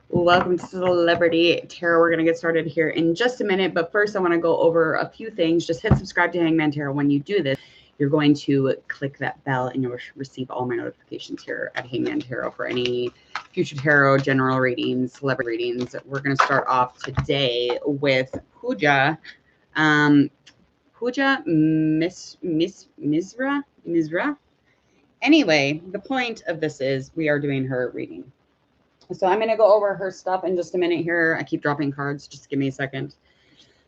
Welcome to Celebrity Tarot. We're going to get started here in just a minute, but first I want to go over a few things. Just hit subscribe to Hangman Tarot. When you do this, you're going to click that bell and you'll receive all my notifications here at Hangman Tarot for any future tarot, general readings, celebrity readings. We're going to start off today with POOJA. POOJA Misrrra. Anyway, the point of this is we are doing her reading. So I'm going to go over her stuff in just a minute here. I keep dropping cards. Just give me a second.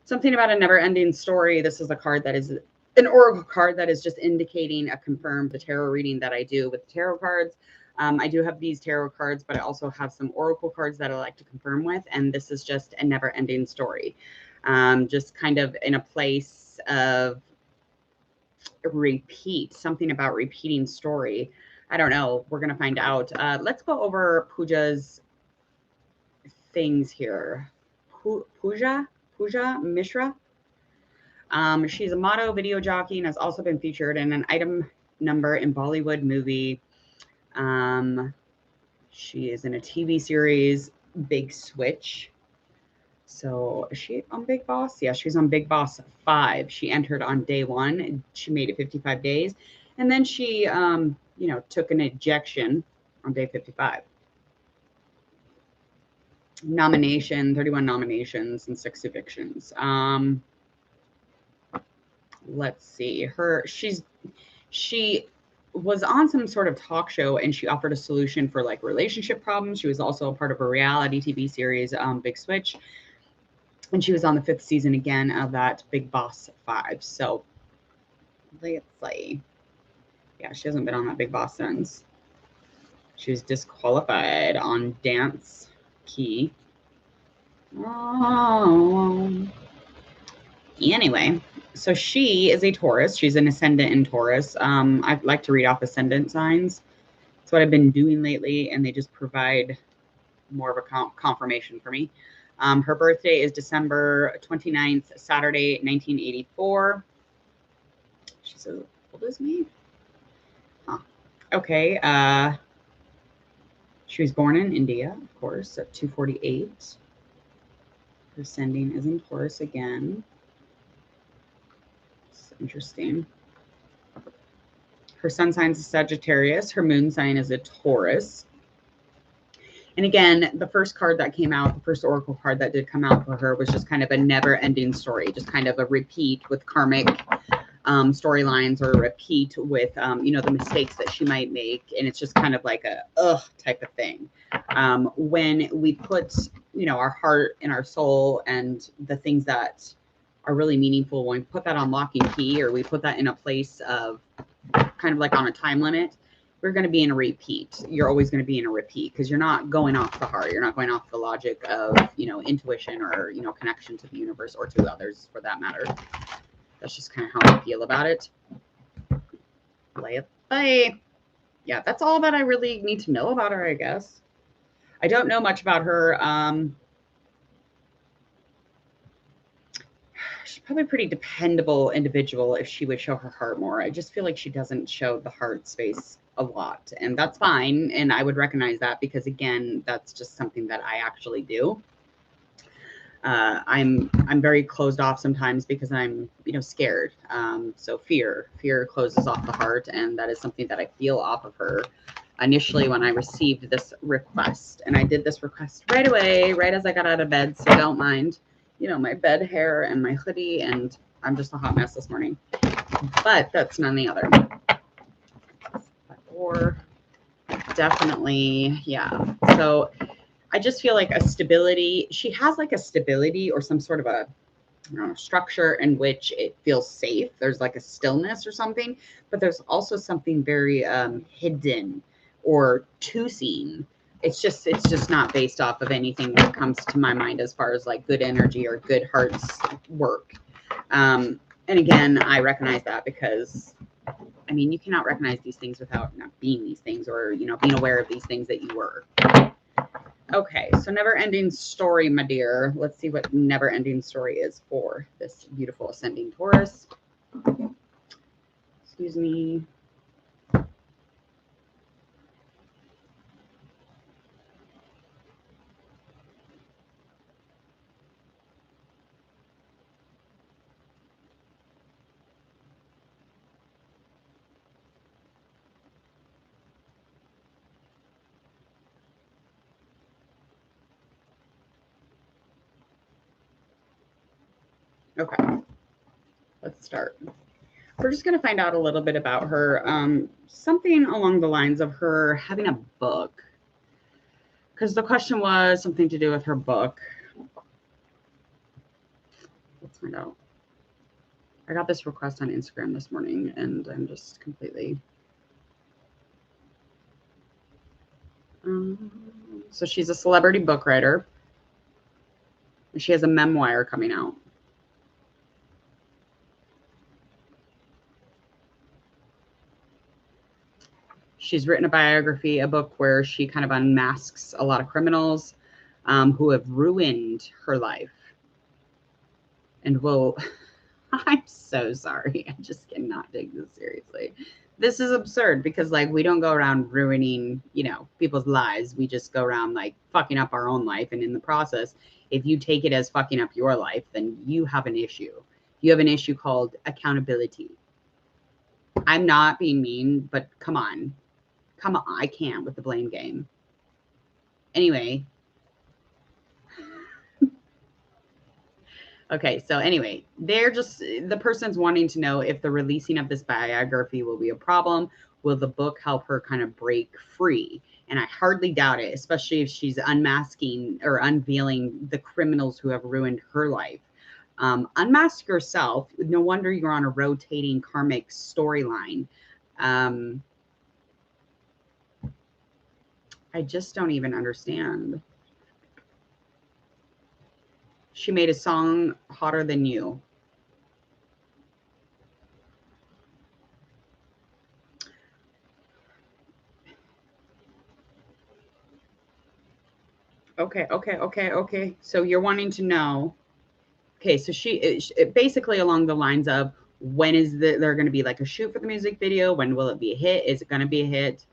Something about a never-ending story. This is a card that is an oracle card that is just indicating a confirmed the tarot reading that I do with tarot cards. I do have these tarot cards, but I also have some oracle cards that I like to confirm with. And this is just a never-ending story. Just kind of in a place of repeat, something about repeating story. I don't know. We're going to find out. Let's go over POOJA's things here. POOJA Misrrra. She's a model, video jockey, and has also been featured in an item number in Bollywood movie. She is in a TV series, Big Switch. So is she on Big Boss? Yeah, she's on Big Boss 5. She entered on day 1. She made it 55 days. And then she, took an ejection on day 55. Nomination, 31 nominations and 6 evictions. Let's see. She was on some sort of talk show and she offered a solution for like relationship problems. She was also a part of a reality TV series, Big Switch. And she was on the 5th season again of that Big Boss 5. So let's see. Yeah, she hasn't been on that Big Boss since. She was disqualified on dance key. Oh. Anyway, so she is a Taurus. She's an ascendant in Taurus. I like to read off ascendant signs. That's what I've been doing lately, and they just provide more of a confirmation for me. Her birthday is December 29th, Saturday, 1984. She's as old as me. Huh. Okay. She was born in India, of course, at 248. Her ascending is in Taurus again. It's interesting. Her sun sign is Sagittarius. Her moon sign is a Taurus. And again, the first card that came out, the first oracle card that did come out for her was just kind of a never-ending story, just kind of a repeat with karmic storylines, or a repeat with, the mistakes that she might make. And it's just kind of like a type of thing. When we put, our heart and our soul and the things that are really meaningful, when we put that on lock and key, or we put that in a place of kind of like on a time limit, we're going to be in a repeat. You're always going to be in a repeat because you're not going off the heart. You're not going off the logic of, intuition or, connection to the universe or to others for that matter. That's just kind of how I feel about it. Play. Yeah, that's all that I really need to know about her, I guess. I don't know much about her. She's probably a pretty dependable individual if she would show her heart more. I just feel like she doesn't show the heart space a lot, and that's fine. And I would recognize that because, again, that's just something that I actually do. I'm very closed off sometimes because I'm, scared. So fear closes off the heart, and that is something that I feel off of her. Initially, when I received this request, and I did this request right away, right as I got out of bed, so don't mind, my bed hair and my hoodie, and I'm just a hot mess this morning. But that's none the other. Or definitely, yeah. So I just feel like a stability. She has like a stability or some sort of a structure in which it feels safe. There's like a stillness or something, but there's also something very hidden or too seen. It's just not based off of anything that comes to my mind as far as like good energy or good heart's work. And again, I recognize that because, you cannot recognize these things without not being these things, or, being aware of these things that you were. Okay, so never-ending story, my dear. Let's see what never-ending story is for this beautiful ascending Taurus. Excuse me. Okay, let's start. We're just going to find out a little bit about her, something along the lines of her having a book. Because the question was something to do with her book. Let's find out. I got this request on Instagram this morning, and I'm just completely... so she's a celebrity book writer. She has a memoir coming out. She's written a biography, a book where she kind of unmasks a lot of criminals who have ruined her life. And will, I'm so sorry. I just cannot take this seriously. This is absurd because, like, we don't go around ruining, you know, people's lives. We just go around, like, fucking up our own life. And in the process, if you take it as fucking up your life, then you have an issue. You have an issue called accountability. I'm not being mean, but come on. Come on, I can't with the blame game. Anyway. Okay, so anyway, they're just, the person's wanting to know if the releasing of this biography will be a problem. Will the book help her kind of break free? And I hardly doubt it, especially if she's unmasking or unveiling the criminals who have ruined her life. Unmask yourself. No wonder you're on a rotating karmic storyline. I just don't even understand. She made a song, Hotter Than You. Okay. So you're wanting to know. Okay, so she basically along the lines of, when is there going to be like a shoot for the music video? When will it be a hit? Is it going to be a hit?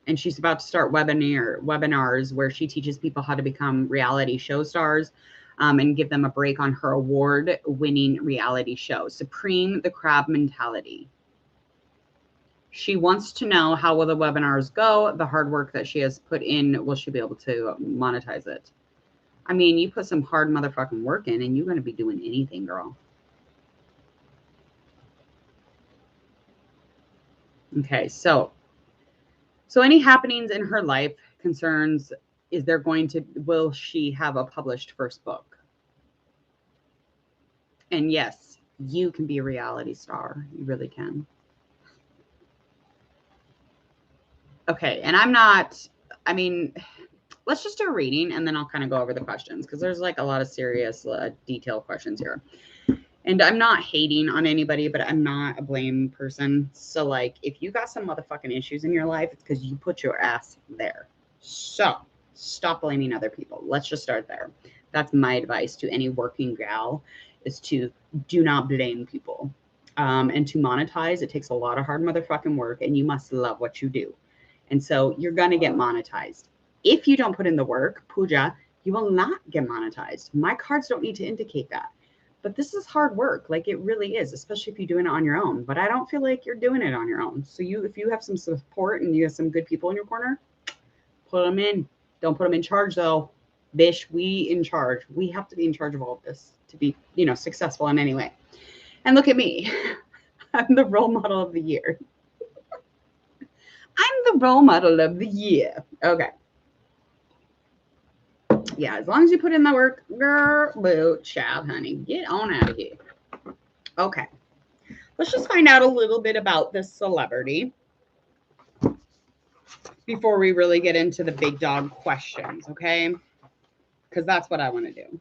And she's about to start webinars where she teaches people how to become reality show stars and give them a break on her award-winning reality show, Supreme the Crab Mentality. She wants to know, how will the webinars go? The hard work that she has put in, will she be able to monetize it? I mean, you put some hard motherfucking work in and you're going to be doing anything, girl. Okay, so any happenings in her life concerns, will she have a published first book? And yes, you can be a reality star. You really can. Okay, and I mean, let's just do a reading and then I'll kind of go over the questions because there's like a lot of serious detailed questions here. And I'm not hating on anybody, but I'm not a blame person. So, like, if you got some motherfucking issues in your life, it's because you put your ass there. So, stop blaming other people. Let's just start there. That's my advice to any working gal, is to do not blame people. And to monetize, it takes a lot of hard motherfucking work, and you must love what you do. And so, you're going to get monetized. If you don't put in the work, Pooja, you will not get monetized. My cards don't need to indicate that. But this is hard work. Like, it really is, especially if you're doing it on your own. But I don't feel like you're doing it on your own. So if you have some support and you have some good people in your corner, put them in. Don't put them in charge, though. Bish, we in charge. We have to be in charge of all of this to be, you know, successful in any way. And look at me. I'm the role model of the year. I'm the role model of the year. Okay. Yeah, as long as you put in the work, girl, boo, child, honey, get on out of here. Okay. Let's just find out a little bit about this celebrity before we really get into the big dog questions, okay? Because that's what I want to do.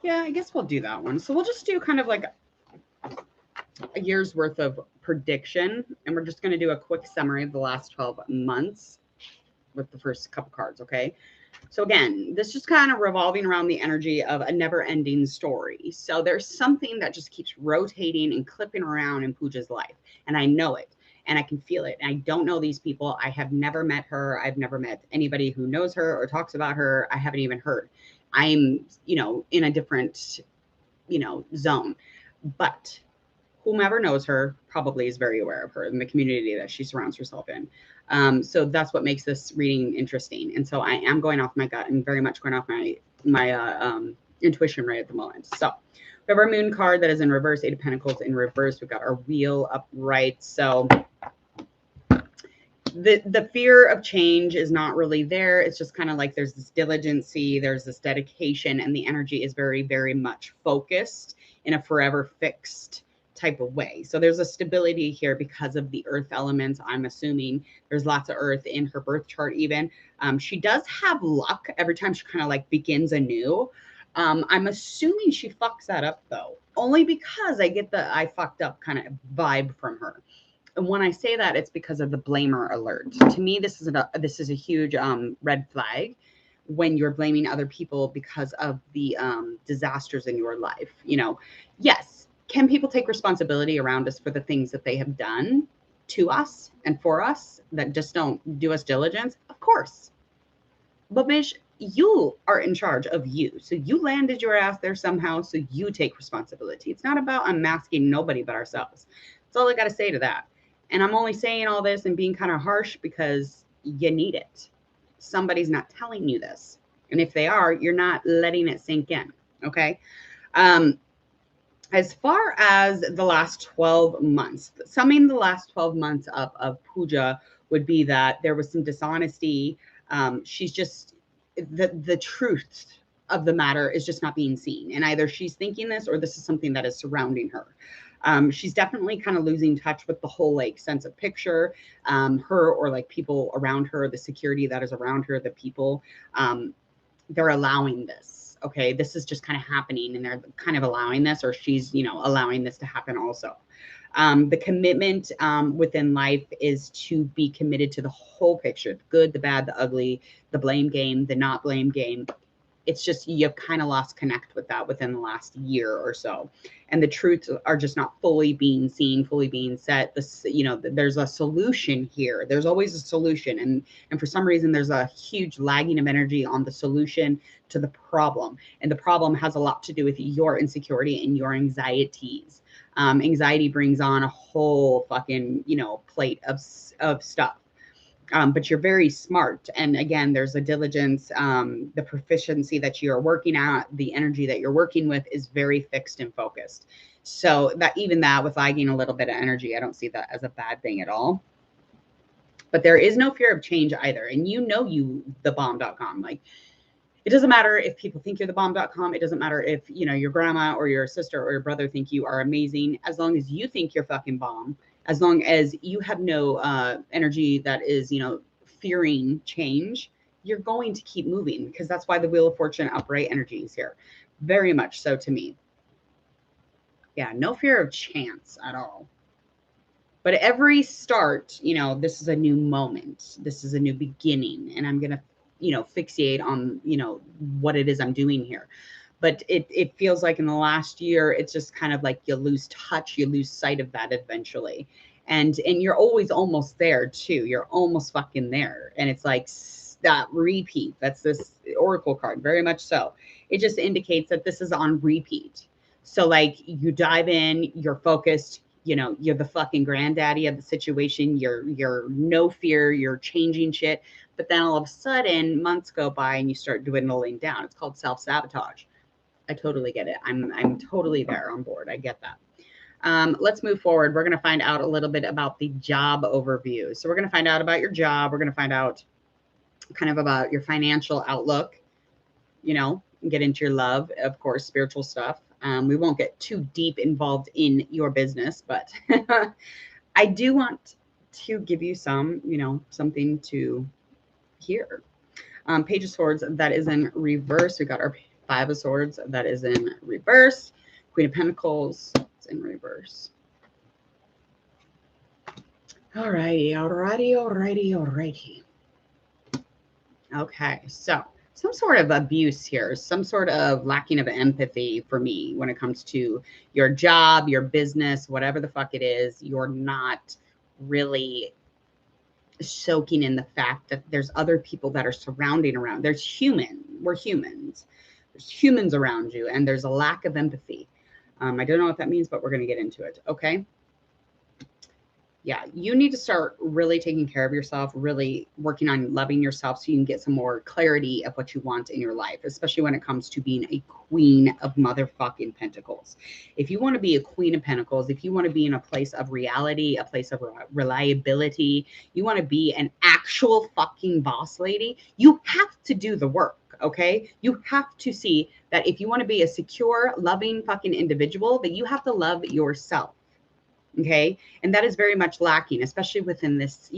Yeah, I guess we'll do that one. So we'll just do kind of like a year's worth of prediction, and we're just going to do a quick summary of the last 12 months with the first couple cards, okay? So again, this just kind of revolving around the energy of a never-ending story. So there's something that just keeps rotating and clipping around in Pooja's life, and I know it, and I can feel it. And I don't know these people. I have never met her. I've never met anybody who knows her or talks about her. I haven't even heard. I'm, you know, in a different, you know, zone. But whomever knows her probably is very aware of her in the community that she surrounds herself in. So that's what makes this reading interesting. And so I am going off my gut and very much going off my intuition right at the moment. So we have our moon card that is in reverse, 8 of Pentacles in reverse. We've got our wheel upright. So the fear of change is not really there. It's just kind of like there's this diligency, there's this dedication, and the energy is very, very much focused in a forever fixed type of way. So there's a stability here because of the earth elements. I'm assuming there's lots of earth in her birth chart even. She does have luck every time she kind of like begins anew. I'm assuming she fucks that up though, only because I get the I fucked up kind of vibe from her. And when I say that, it's because of the blamer alert. To me, this is a huge red flag when you're blaming other people because of the disasters in your life. You know, yes, can people take responsibility around us for the things that they have done to us and for us that just don't do us diligence? Of course. But Mish, you are in charge of you. So you landed your ass there somehow, so you take responsibility. It's not about unmasking nobody but ourselves. That's all I got to say to that. And I'm only saying all this and being kind of harsh because you need it. Somebody's not telling you this. And if they are, you're not letting it sink in. Okay. As far as the last 12 months, summing the last 12 months up of Pooja would be that there was some dishonesty. She's just, the truth of the matter is just not being seen. And either she's thinking this or this is something that is surrounding her. She's definitely kind of losing touch with the whole like sense of picture, her or like people around her, the security that is around her, the people, they're allowing this. Okay. This is just kind of happening and they're kind of allowing this, or she's, you know, allowing this to happen also. The commitment within life is to be committed to the whole picture, the good, the bad, the ugly, the blame game, the not blame game. It's just you've kind of lost connect with that within the last year or so. And the truths are just not fully being seen, fully being set. This, you know, there's a solution here. There's always a solution. And for some reason, there's a huge lagging of energy on the solution to the problem. And the problem has a lot to do with your insecurity and your anxieties. Anxiety brings on a whole fucking, you know, plate of stuff. But you're very smart. And again, there's a diligence, the proficiency that you're working at, the energy that you're working with is very fixed and focused. So that even that with lagging a little bit of energy, I don't see that as a bad thing at all. But there is no fear of change either. And you know, the bomb.com, like, it doesn't matter if people think you're the bomb.com. It doesn't matter if, you know, your grandma or your sister or your brother think you are amazing. As long as you think you're fucking bomb, as long as you have no energy that is, you know, fearing change, you're going to keep moving, because that's why the Wheel of Fortune upright energy is here. Very much so to me. Yeah, no fear of chance at all. But every start, you know, this is a new moment. This is a new beginning. And I'm going to, you know, fixate on, you know, what it is I'm doing here. But it feels like in the last year, it's just kind of like you lose touch, you lose sight of that eventually. And you're always almost there too. You're almost fucking there. And it's like that repeat. That's this Oracle card, very much so. It just indicates that this is on repeat. So like you dive in, you're focused, you know, you're the fucking granddaddy of the situation. You're no fear, you're changing shit. But then all of a sudden months go by and you start dwindling down. It's called self-sabotage. I totally get it. I'm totally there on board. I get that. Let's move forward. We're going to find out a little bit about the job overview. So we're going to find out about your job. We're going to find out kind of about your financial outlook, you know, get into your love, of course, spiritual stuff. We won't get too deep involved in your business, but I do want to give you some, you know, something to hear. Page of Swords, that is in reverse. We got our Five of Swords, that is in reverse. Queen of Pentacles, it's in reverse. Alrighty. Okay, so some sort of abuse here, some sort of lacking of empathy for me when it comes to your job, your business, whatever the fuck it is. You're not really soaking in the fact that there's other people that are surrounding around. We're humans. There's humans around you, and there's a lack of empathy. I don't know what that means, but we're going to get into it. Okay. Yeah, you need to start really taking care of yourself, really working on loving yourself so you can get some more clarity of what you want in your life, especially when it comes to being a queen of motherfucking pentacles. If you want to be a queen of pentacles, if you want to be in a place of reality, a place of reliability, you want to be an actual fucking boss lady, you have to do the work. Okay. You have to see that if you want to be a secure, loving fucking individual, that you have to love yourself. Okay. And that is very much lacking, especially within this,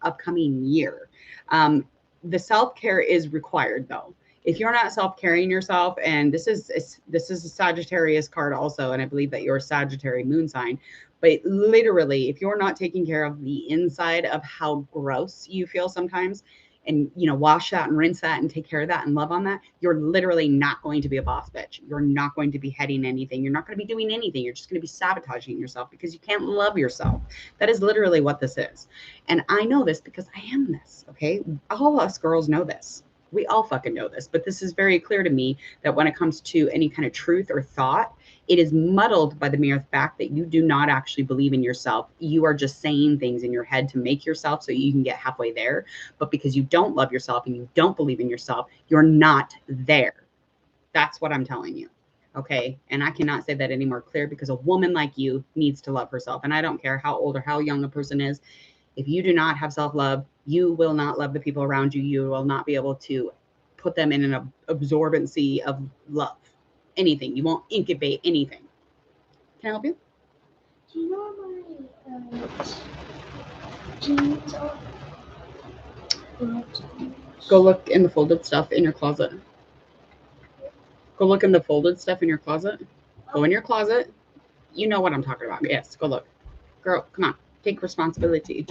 upcoming year. The self-care is required though. If you're not self-caring yourself, and this is a Sagittarius card also, and I believe that you're a Sagittarius moon sign, but literally, if you're not taking care of the inside of how gross you feel sometimes, and wash that and rinse that and take care of that and love on that, you're literally not going to be a boss bitch. You're not going to be heading anything. You're not going to be doing anything. You're just going to be sabotaging yourself because you can't love yourself. That is literally what this is. And I know this because I am this. Okay. All us girls know this. We all fucking know this, but this is very clear to me that when it comes to any kind of truth or thought, it is muddled by the mere fact that you do not actually believe in yourself. You are just saying things in your head to make yourself so you can get halfway there. But because you don't love yourself and you don't believe in yourself, you're not there. That's what I'm telling you. Okay. And I cannot say that any more clear, because a woman like you needs to love herself. And I don't care how old or how young a person is. If you do not have self-love, you will not love the people around you. You will not be able to put them in an absorbency of love. Anything. You won't incubate anything. Can I help you? Do you know my jeans are? Go look in the folded stuff in your closet. Go look in the folded stuff in your closet. Go in your closet. You know what I'm talking about. Yes, go look. Girl, come on. Take responsibility.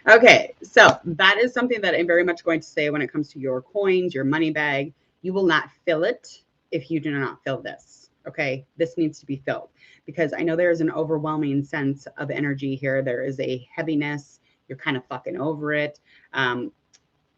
Okay, so that is something that I'm very much going to say when it comes to your coins, your money bag. You will not fill it if you do not fill this. Okay, this needs to be filled, because I know there is an overwhelming sense of energy here. There is a heaviness. You're kind of fucking over it.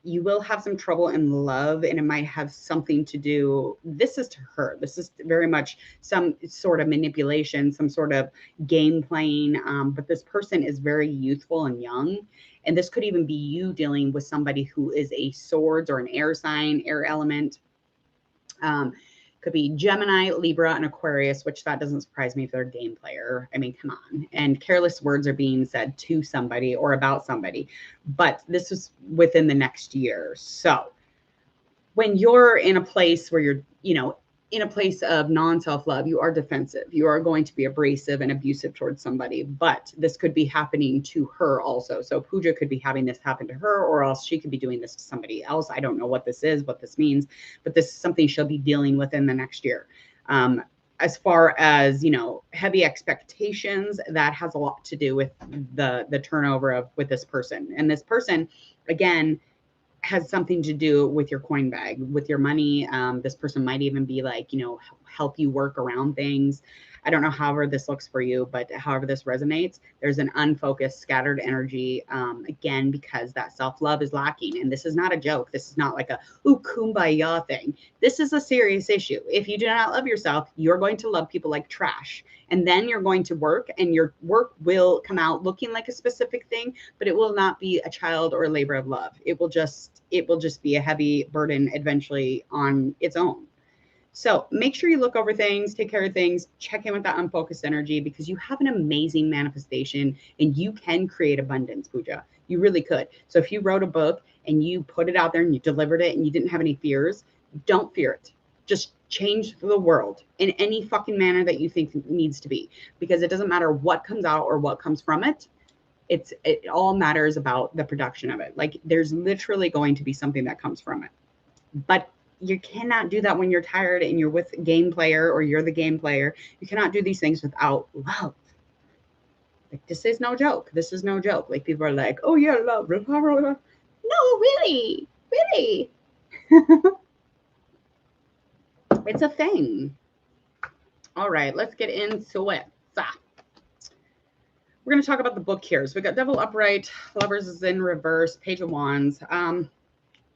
You will have some trouble in love, and it might have something to do. This is to her. This is very much some sort of manipulation, some sort of game playing. But this person is very youthful and young. And this could even be you dealing with somebody who is a swords or an air sign, air element. Could be Gemini, Libra, and Aquarius, which that doesn't surprise me if they're a game player. I mean, come on. And careless words are being said to somebody or about somebody. But this is within the next year. So when you're in a place where you're, in a place of non-self-love, you are defensive. You are going to be abrasive and abusive towards somebody, but this could be happening to her also. So Pooja could be having this happen to her, or else she could be doing this to somebody else. I don't know what this is, what this means, but this is something she'll be dealing with in the next year. As far as, heavy expectations, that has a lot to do with the turnover with this person. And this person, again, has something to do with your coin bag, with your money. This person might even be like, help you work around things. I don't know however this looks for you, but however this resonates, there's an unfocused, scattered energy, again, because that self-love is lacking. And this is not a joke. This is not like a, ooh, kumbaya thing. This is a serious issue. If you do not love yourself, you're going to love people like trash. And then you're going to work, and your work will come out looking like a specific thing, but it will not be a child or a labor of love. It will just be a heavy burden eventually on its own. So make sure you look over things, take care of things, check in with that unfocused energy, because you have an amazing manifestation and you can create abundance, Pooja. You really could. So if you wrote a book and you put it out there and you delivered it and you didn't have any fears, don't fear it. Just change the world in any fucking manner that you think needs to be, because it doesn't matter what comes out or what comes from it. It all matters about the production of it. Like, there's literally going to be something that comes from it. But you cannot do that when you're tired and you're with a game player, or you're the game player. You cannot do these things without love. Like, this is no joke. This is no joke. Like, people are like, oh yeah, love. No, really. It's a thing. All right, let's get into it. We're going to talk about the book here. So we got Devil upright, Lovers is in reverse, Page of Wands.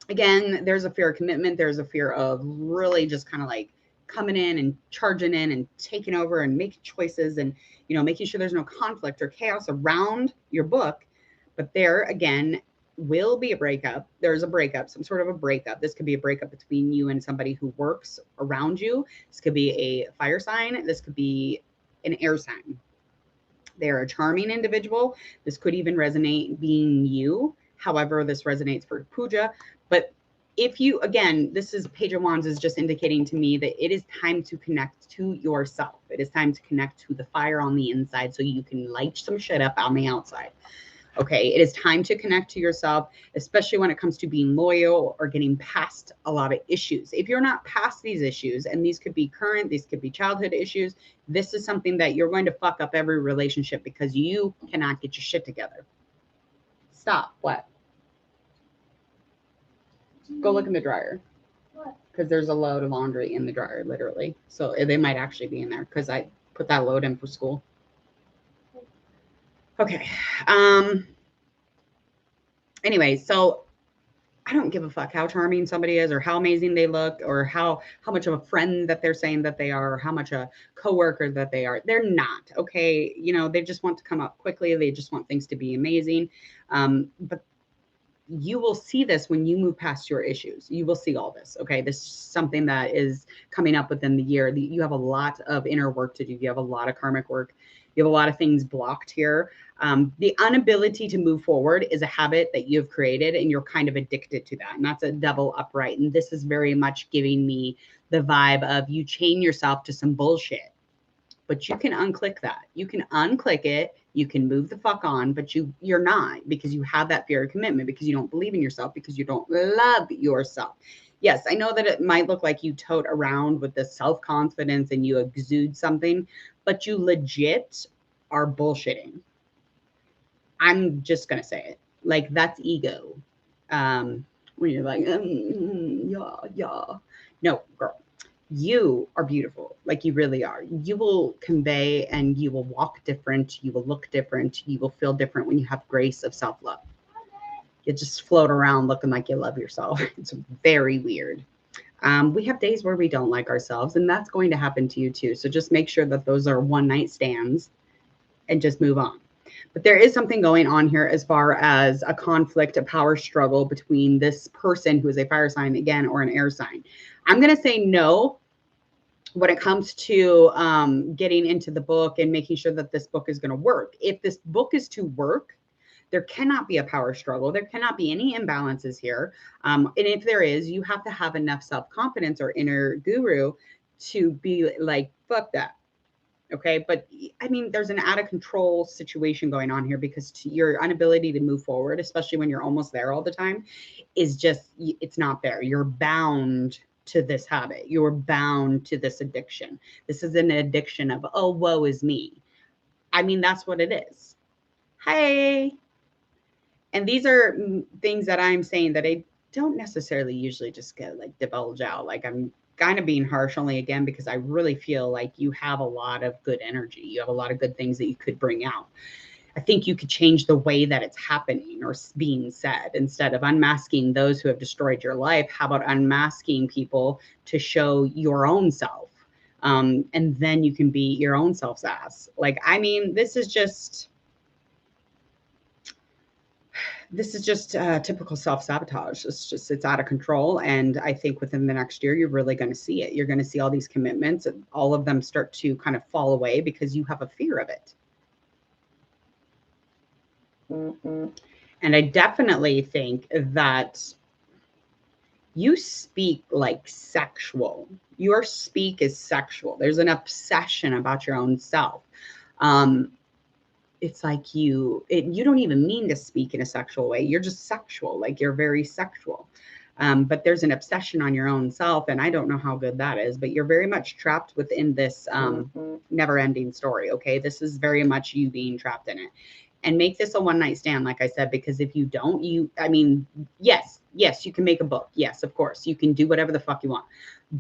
Again, there's a fear of commitment. There's a fear of really just kind of like coming in and charging in and taking over and making choices and, you know, making sure there's no conflict or chaos around your book. But there again will be a breakup. There's a breakup, some sort of a breakup. This could be a breakup between you and somebody who works around you. This could be a fire sign. This could be an air sign. They're a charming individual. This could even resonate being you. However, this resonates for Pooja. But if you, again, this is Page of Wands is just indicating to me that it is time to connect to yourself. It is time to connect to the fire on the inside so you can light some shit up on the outside. Okay, it is time to connect to yourself, especially when it comes to being loyal or getting past a lot of issues. If you're not past these issues, and these could be current, these could be childhood issues, this is something that you're going to fuck up every relationship because you cannot get your shit together. Stop. What? Go look in the dryer. What? Because there's a load of laundry in the dryer, literally. So they might actually be in there because I put that load in for school. Okay. Anyway, so I don't give a fuck how charming somebody is or how amazing they look or how much of a friend that they're saying that they are or how much a coworker that they are. They're not. Okay. You know, they just want to come up quickly. They just want things to be amazing. But you will see this when you move past your issues. You will see all this. Okay. This is something that is coming up within the year. You have a lot of inner work to do. You have a lot of karmic work. You have a lot of things blocked here. The inability to move forward is a habit that you've created and you're kind of addicted to that. And that's a double upright. And this is very much giving me the vibe of you chain yourself to some bullshit, but you can unclick that. You can unclick it. You can move the fuck on, but you're not, because you have that fear of commitment, because you don't believe in yourself, because you don't love yourself. Yes, I know that it might look like you tote around with this self-confidence and you exude something, but you legit are bullshitting. I'm just going to say it. Like, that's ego. When you're like, yeah. No, girl, you are beautiful. Like, you really are. You will convey and you will walk different. You will look different. You will feel different when you have grace of self-love. You just float around looking like you love yourself. It's very weird. We have days where we don't like ourselves, and that's going to happen to you too. So just make sure that those are one-night stands and just move on. But there is something going on here as far as a conflict, a power struggle between this person who is a fire sign again or an air sign. I'm going to say no when it comes to getting into the book and making sure that this book is going to work. If this book is to work, there cannot be a power struggle. There cannot be any imbalances here. And if there is, you have to have enough self-confidence or inner guru to be like, fuck that. Okay. But I mean, there's an out of control situation going on here because your inability to move forward, especially when you're almost there all the time, is just, it's not there. You're bound to this habit. You're bound to this addiction. This is an addiction of, oh, woe is me. I mean, that's what it is. Hey. And these are things that I'm saying that I don't necessarily usually just get like divulge out. Like, I'm kind of being harsh only again because I really feel like you have a lot of good energy. You have a lot of good things that you could bring out. I think you could change the way that it's happening or being said. Instead of unmasking those who have destroyed your life, how about unmasking people to show your own self? And then you can be your own self's ass. Like, I mean, this is just typical self-sabotage. It's out of control. And I think within the next year, you're really going to see it. You're going to see all these commitments and all of them start to kind of fall away because you have a fear of it. And I definitely think that you speak like sexual. Your speak is sexual. There's an obsession about your own self. It's like you don't even mean to speak in a sexual way. You're just sexual. Like, you're very sexual. But there's an obsession on your own self. And I don't know how good that is, but you're very much trapped within this never ending story. Okay. This is very much you being trapped in it. And make this a one-night stand, like I said, because if you don't, I mean, yes, you can make a book. Yes, of course. You can do whatever the fuck you want.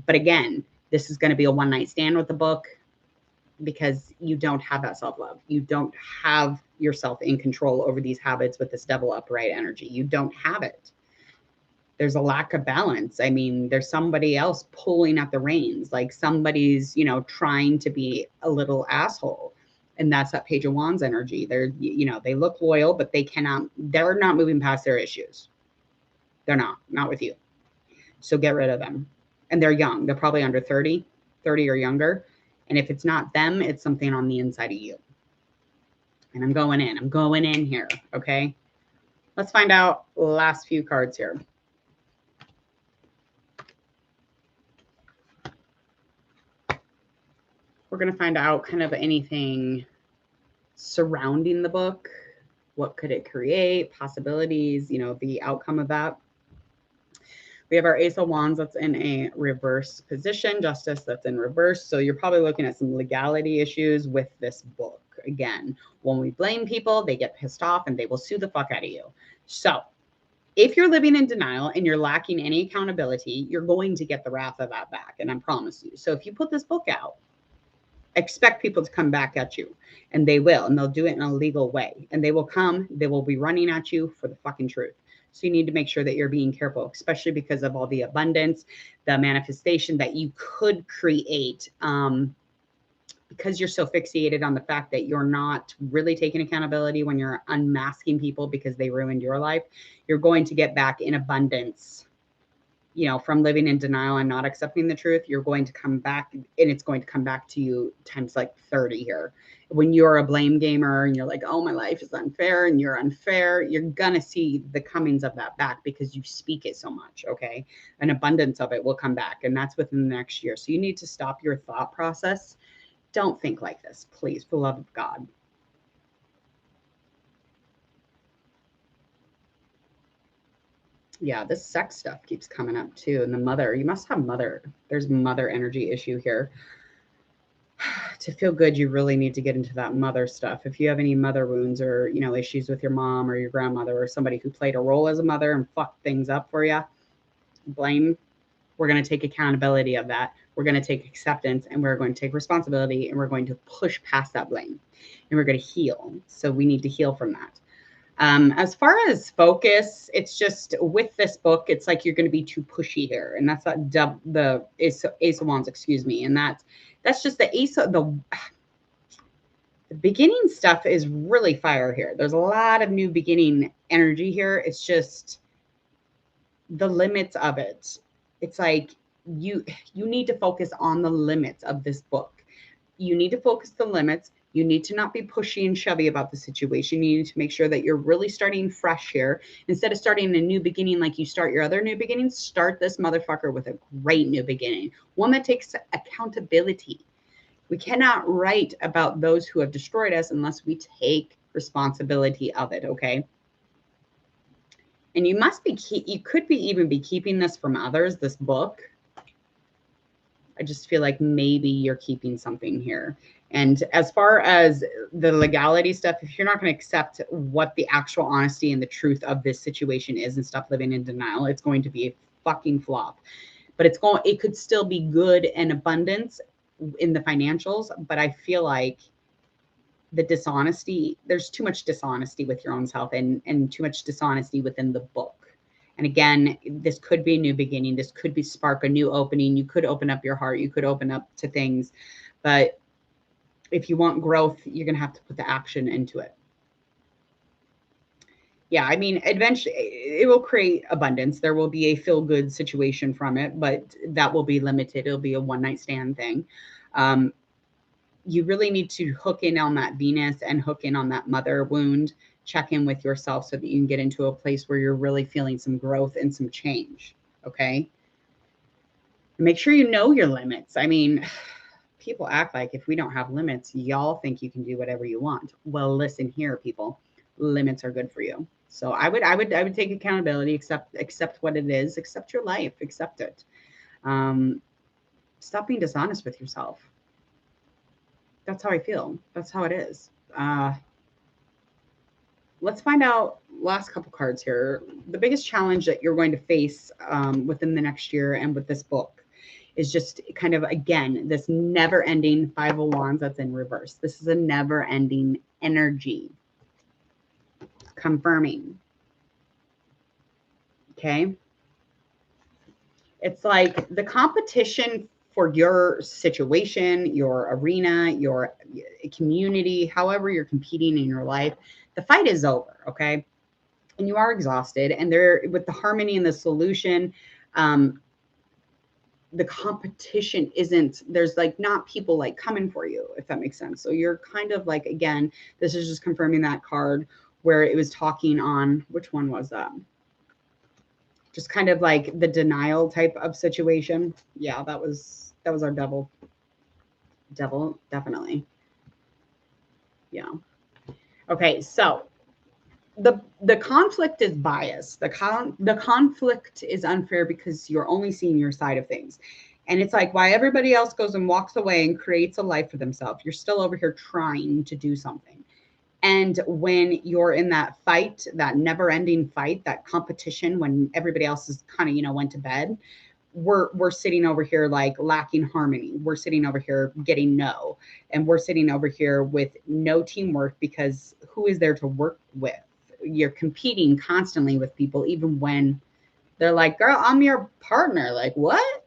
But again, this is going to be a one-night stand with the book, because you don't have that self-love. You don't have yourself in control over these habits with this devil upright energy. You don't have it. there's a lack of balance. I mean, there's somebody else pulling at the reins, like somebody's, you know, trying to be a little asshole. And that's that Page of Wands energy. They're, you know, they look loyal, but they're not moving past their issues. They're not with you. So get rid of them. And they're young. They're probably under 30 or younger. And if it's not them, it's something on the inside of you. And I'm going in here. Okay. Let's find out last few cards here. We're going to find out kind of anything surrounding the book. What could it create? Possibilities, you know, the outcome of that. We have our Ace of Wands that's in a reverse position, Justice that's in reverse. So you're probably looking at some legality issues with this book. Again, when we blame people, they get pissed off and they will sue the fuck out of you. So if you're living in denial and you're lacking any accountability, you're going to get the wrath of that back. And I promise you. So if you put this book out, expect people to come back at you, and they will, and they'll do it in a legal way, and they will be running at you for the fucking truth. So you need to make sure that you're being careful, especially because of all the abundance, the manifestation that you could create, because you're so fixated on the fact that you're not really taking accountability when you're unmasking people because they ruined your life. You're going to get back in abundance. You know, from living in denial and not accepting the truth, you're going to come back, and it's going to come back to you times like 30 here. When you're a blame gamer and you're like, oh, my life is unfair and you're unfair, you're going to see the comings of that back because you speak it so much. Okay. An abundance of it will come back, and that's within the next year. So you need to stop your thought process. Don't think like this, please, for the love of God. Yeah, this sex stuff keeps coming up too. And the mother, you must have mother. There's mother energy issue here. To feel good, you really need to get into that mother stuff. If you have any mother wounds or, you know, issues with your mom or your grandmother or somebody who played a role as a mother and fucked things up for you, blame. We're going to take accountability of that. We're going to take acceptance, and we're going to take responsibility, and we're going to push past that blame, and we're going to heal. So we need to heal from that. As far as focus, it's just with this book, it's like you're going to be too pushy here. And that's the Ace of Wands, excuse me. And that's just the Ace of the beginning stuff is really fire here. There's a lot of new beginning energy here. It's just the limits of it. It's like you need to focus on the limits of this book. You need to focus the limits. You need to not be pushy and shovey about the situation. You need to make sure that you're really starting fresh here. Instead of starting a new beginning like you start your other new beginnings, start this motherfucker with a great new beginning. One that takes accountability. We cannot write about those who have destroyed us unless we take responsibility of it, okay? And you could even be keeping this from others, this book. I just feel like maybe you're keeping something here. And as far as the legality stuff, if you're not going to accept what the actual honesty and the truth of this situation is and stop living in denial, it's going to be a fucking flop. But it could still be good and abundance in the financials. But I feel like the dishonesty, there's too much dishonesty with your own self and too much dishonesty within the book. And again, this could be a new beginning. This could spark a new opening. You could open up your heart. You could open up to things. But if you want growth, you're going to have to put the action into it. Yeah, I mean, eventually it will create abundance. There will be a feel-good situation from it, but that will be limited. It'll be a one-night stand thing. You really need to hook in on that Venus and hook in on that mother wound. Check in with yourself so that you can get into a place where you're really feeling some growth and some change. Okay. Make sure you know your limits. I mean, people act like if we don't have limits, y'all think you can do whatever you want. Well, listen here, people, limits are good for you. So I would take accountability, accept what it is, accept your life, accept it. Stop being dishonest with yourself. That's how I feel. That's how it is. Let's find out last couple cards here. The biggest challenge that you're going to face within the next year and with this book is just kind of, again, this never-ending Five of Wands that's in reverse. This is a never-ending energy. Confirming. Okay? It's like the competition for your situation, your arena, your community, however you're competing in your life, the fight is over, okay? And you are exhausted. And there, with the harmony and the solution, the competition isn't, there's like not people like coming for you, if that makes sense. So you're kind of like, again, this is just confirming that card where it was talking on, which one was that? Just kind of like the denial type of situation. Yeah, that was our devil. Devil, definitely. Yeah. Okay, so the conflict is biased. The conflict is unfair because you're only seeing your side of things. And it's like, why everybody else goes and walks away and creates a life for themselves, you're still over here trying to do something. And when you're in that fight, that never-ending fight, that competition, when everybody else is kind of, you know, went to bed, we're sitting over here like lacking harmony. We're sitting over here getting no, and we're sitting over here with no teamwork because who is there to work with? You're competing constantly with people, even when they're like, girl, I'm your partner. Like, what?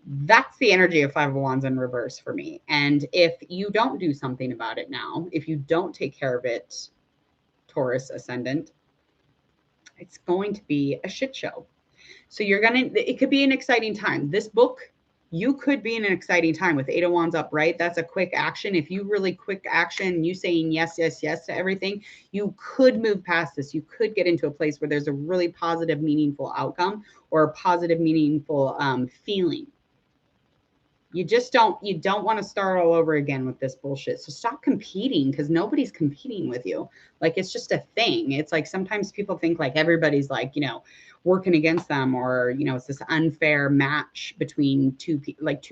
That's the energy of Five of Wands in reverse for me. And if you don't do something about it now, if you don't take care of it, Taurus ascendant, it's going to be a shit show. So it could be an exciting time. This book, you could be in an exciting time with Eight of Wands upright. That's a quick action. If you really quick action, you saying yes, yes, yes to everything, you could move past this. You could get into a place where there's a really positive, meaningful outcome or a positive, meaningful feeling. You don't want to start all over again with this bullshit. So stop competing, because nobody's competing with you. Like, it's just a thing. It's like sometimes people think like everybody's like, you know, working against them, or, you know, it's this unfair match between two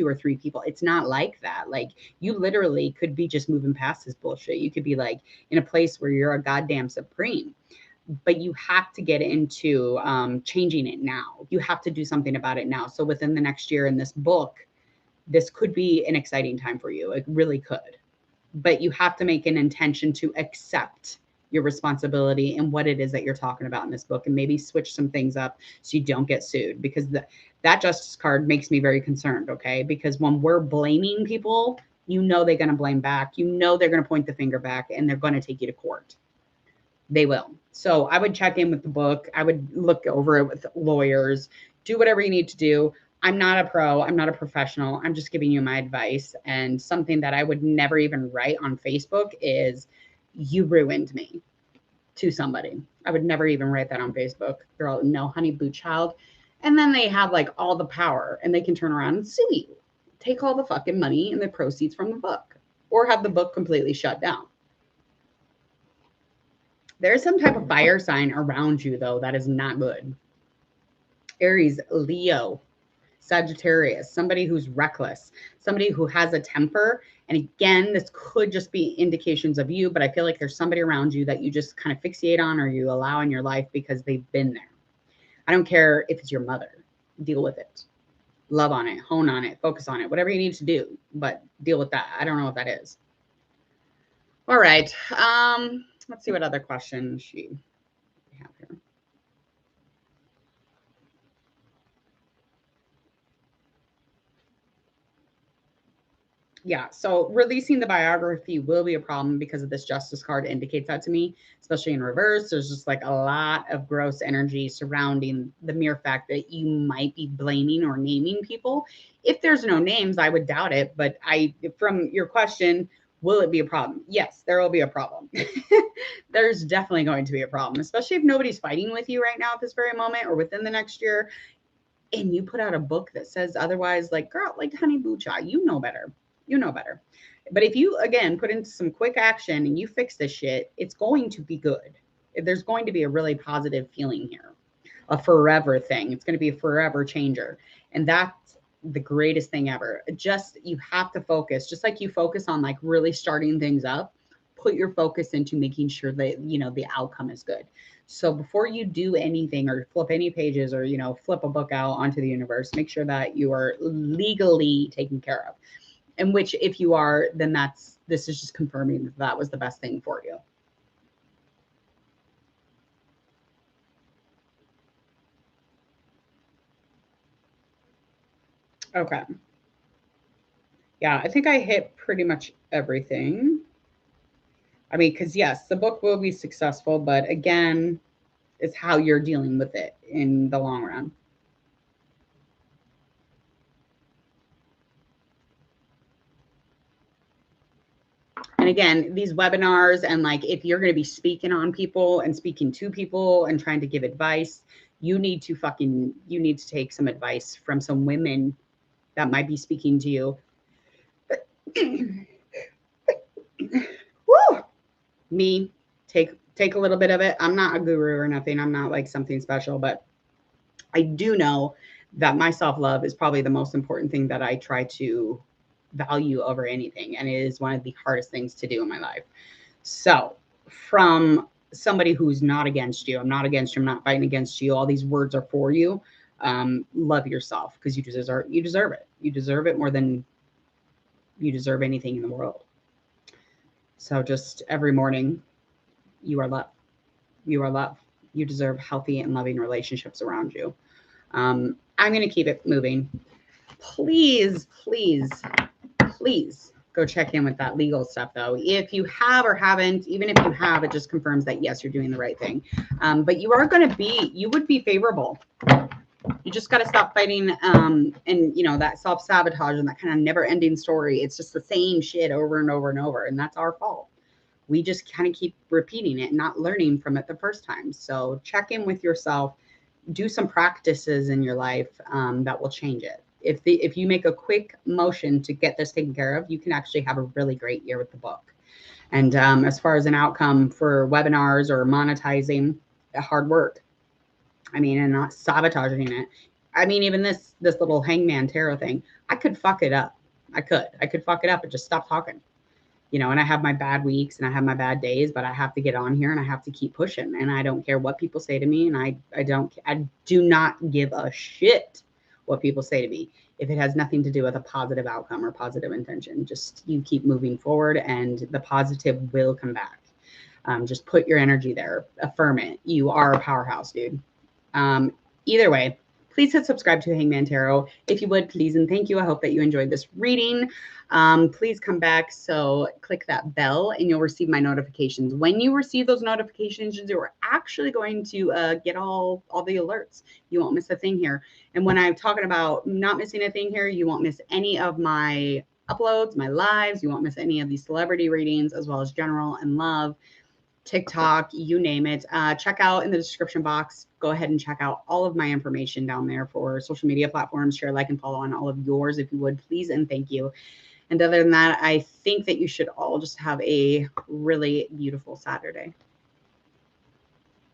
or three people. It's not like that. Like, you literally could be just moving past this bullshit. You could be like in a place where you're a goddamn supreme. But you have to get into changing it now. You have to do something about it now. So within the next year in this book, this could be an exciting time for you. It really could. But you have to make an intention to accept your responsibility and what it is that you're talking about in this book, and maybe switch some things up so you don't get sued, because that justice card makes me very concerned, okay? Because when we're blaming people, you know they're going to blame back. You know they're going to point the finger back, and they're going to take you to court. They will. So I would check in with the book. I would look over it with lawyers, do whatever you need to do. I'm not a pro. I'm not a professional. I'm just giving you my advice. And something that I would never even write on Facebook is, you ruined me, to somebody. I would never even write that on Facebook. Girl, no, honey, boo child. And then they have like all the power, and they can turn around and sue you. Take all the fucking money and the proceeds from the book, or have the book completely shut down. There's some type of fire sign around you, though, that is not good. Aries, Leo, Sagittarius, somebody who's reckless, somebody who has a temper. And again, this could just be indications of you, but I feel like there's somebody around you that you just kind of fixate on, or you allow in your life because they've been there. I don't care if it's your mother. Deal with it. Love on it, hone on it, focus on it, whatever you need to do, but deal with that. I don't know what that is. All right. Let's see what other questions we have here. Yeah, so releasing the biography will be a problem because of this justice card indicates that to me, especially in reverse. There's just like a lot of gross energy surrounding the mere fact that you might be blaming or naming people. If there's no names, I would doubt it. But from your question, will it be a problem? Yes, there will be a problem. There's definitely going to be a problem, especially if nobody's fighting with you right now at this very moment or within the next year. And you put out a book that says otherwise, like, girl, like, honey boo child, you know better. You know better. But if you, again, put into some quick action and you fix this shit, it's going to be good. There's going to be a really positive feeling here, a forever thing. It's going to be a forever changer. And that's the greatest thing ever. Just, you have to focus, just like you focus on like really starting things up, put your focus into making sure that, you know, the outcome is good. So before you do anything or flip any pages or, you know, flip a book out onto the universe, make sure that you are legally taken care of. In which, if you are, then this is just confirming that was the best thing for you. Okay. Yeah, I think I hit pretty much everything. I mean, because yes, the book will be successful, but again, it's how you're dealing with it in the long run. And again, these webinars and like if you're going to be speaking on people and speaking to people and trying to give advice, you need to take some advice from some women that might be speaking to you. Woo! Me, take a little bit of it. I'm not a guru or nothing. I'm not like something special, but I do know that my self-love is probably the most important thing that I try to value over anything. And it is one of the hardest things to do in my life. So from somebody who's not against you, I'm not against you, I'm not fighting against you. All these words are for you. Love yourself because you deserve it. You deserve it more than you deserve anything in the world. So just every morning, you are loved. You are loved. You deserve healthy and loving relationships around you. I'm going to keep it moving. Please, please, please go check in with that legal stuff, though. If you have or haven't, even if you have, it just confirms that, yes, you're doing the right thing. But you are going to be, you would be favorable. You just got to stop fighting and, you know, that self-sabotage and that kind of never-ending story. It's just the same shit over and over and over, and that's our fault. We just kind of keep repeating it and not learning from it the first time. So check in with yourself. Do some practices in your life that will change it. If you make a quick motion to get this taken care of, you can actually have a really great year with the book. And as far as an outcome for webinars or monetizing, hard work. I mean, and not sabotaging it. I mean, even this little hangman tarot thing, I could fuck it up. I could fuck it up and just stop talking. You know, and I have my bad weeks and I have my bad days, but I have to get on here and I have to keep pushing. And I don't care what people say to me. And I do not give a shit what people say to me. If it has nothing to do with a positive outcome or positive intention, just you keep moving forward and the positive will come back. Just put your energy there, affirm it. You are a powerhouse, dude. Either way, please hit subscribe to Hangman Tarot. If you would, please and thank you. I hope that you enjoyed this reading. Please come back. So click that bell and you'll receive my notifications. When you receive those notifications, you're actually going to get all the alerts. You won't miss a thing here. And when I'm talking about not missing a thing here, you won't miss any of my uploads, my lives. You won't miss any of these celebrity readings, as well as general and love, TikTok, you name it. Check out in the description box. Go ahead and check out all of my information down there for social media platforms. Share, like, and follow on all of yours if you would, please and thank you. And other than that, I think that you should all just have a really beautiful Saturday.